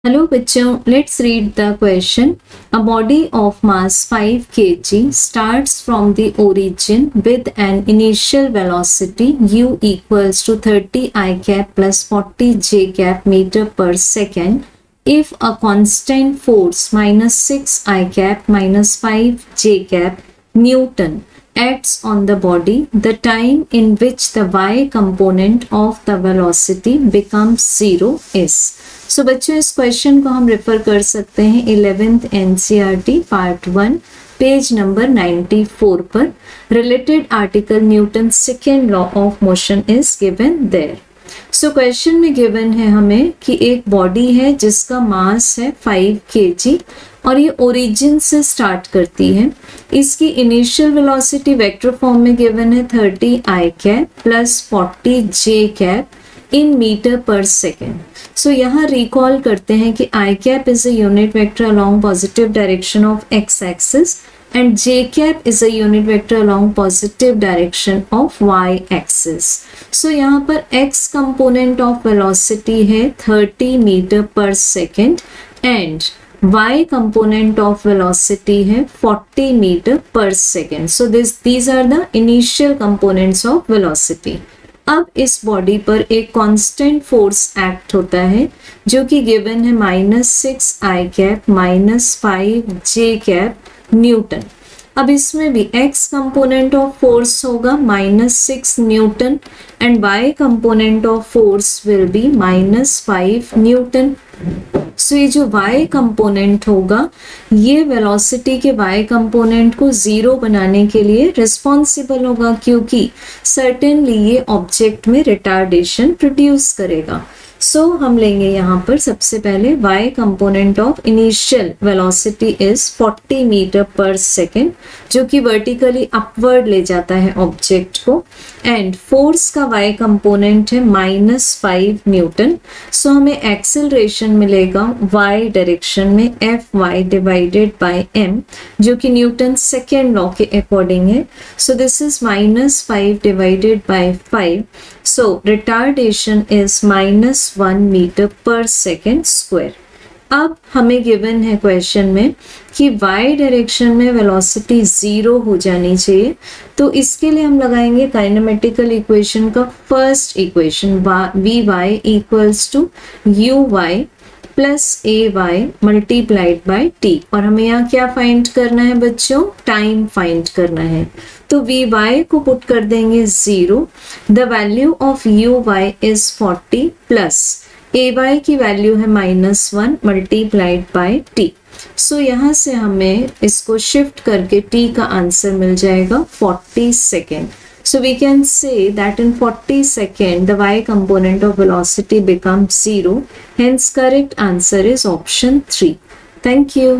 Hello बच्चों, let's read the question. A body of mass 5 kg starts from the origin with an initial velocity u equals to 30 I cap plus 40 j cap meter per second. If a constant force minus 6 I cap minus 5 j cap Newton acts on the body, the time in which the y component of the velocity becomes 0 is. सो बच्चों इस question को हम refer कर सकते हैं 11th NCERT part 1 page number 94 पर. Related article Newton second law of motion is given there. So question में given है हमें कि एक बॉडी है जिसका मास है 5 kg और ये ओरिजिन से स्टार्ट करती है. इसकी इनिशियल वेलोसिटी वेक्टर फॉर्म में गिवन है 30 I cap plus 40 j cap in metre per second. So यहाँ रिकॉल करते हैं कि i cap is a unit vector along positive direction of x axis and j cap is a unit vector along positive direction of y axis. So यहाँ पर x component of velocity है 30 metre per second and y component of velocity है 40 metre per second. So these are the initial components of velocity. अब इस body पर एक constant force act होता है जो कि गिवन है -6 I cap -5 j cap newton. अब इसमें भी x कंपोनेंट ऑफ फोर्स होगा -6 newton and y component of force will be -5 newton. So ये जो y कंपोनेंट होगा ये वेलोसिटी के y कंपोनेंट को 0 बनाने के लिए रिस्पॉन्सिबल होगा क्योंकि सर्टेनली ये ऑब्जेक्ट में रिटार्डेशन प्रोड्यूस करेगा. सो हम लेंगे यहाँ पर सबसे पहले y component of initial velocity is 40 metre per second जो कि वर्टिकली अपवर्ड ले जाता है ऑब्जेक्ट को एंड फोर्स का y कंपोनेंट है -5 न्यूटन. सो हमें एक्सेलरेशन मिलेगा y डायरेक्शन में Fy डिवाइडेड बाय m जो कि न्यूटन सेकेंड लॉ के अकॉर्डिंग है. So this is -5 divided by 5. So retardation is -1 metre per second square. अब हमें गिवन है क्वेश्चन में कि y डायरेक्शन में वेलोसिटी 0 हो जानी चाहिए. तो इसके लिए हम लगाएंगे काइनेमेटिकल इक्वेशन का first equation vy equals to uy plus ay multiplied by t. और हमें यहाँ क्या फाइंड करना है बच्चों? टाइम फाइंड करना है. तो vy को पुट कर देंगे 0. The value of uy is 40 plus ay की वैल्यू है -1 मल्टीप्लाइड बाय t. सो यहाँ से हमें इसको शिफ्ट करके t का आंसर मिल जाएगा 40 second. So we can say that in 40 seconds the y component of velocity becomes 0. Hence correct answer is option 3. Thank you.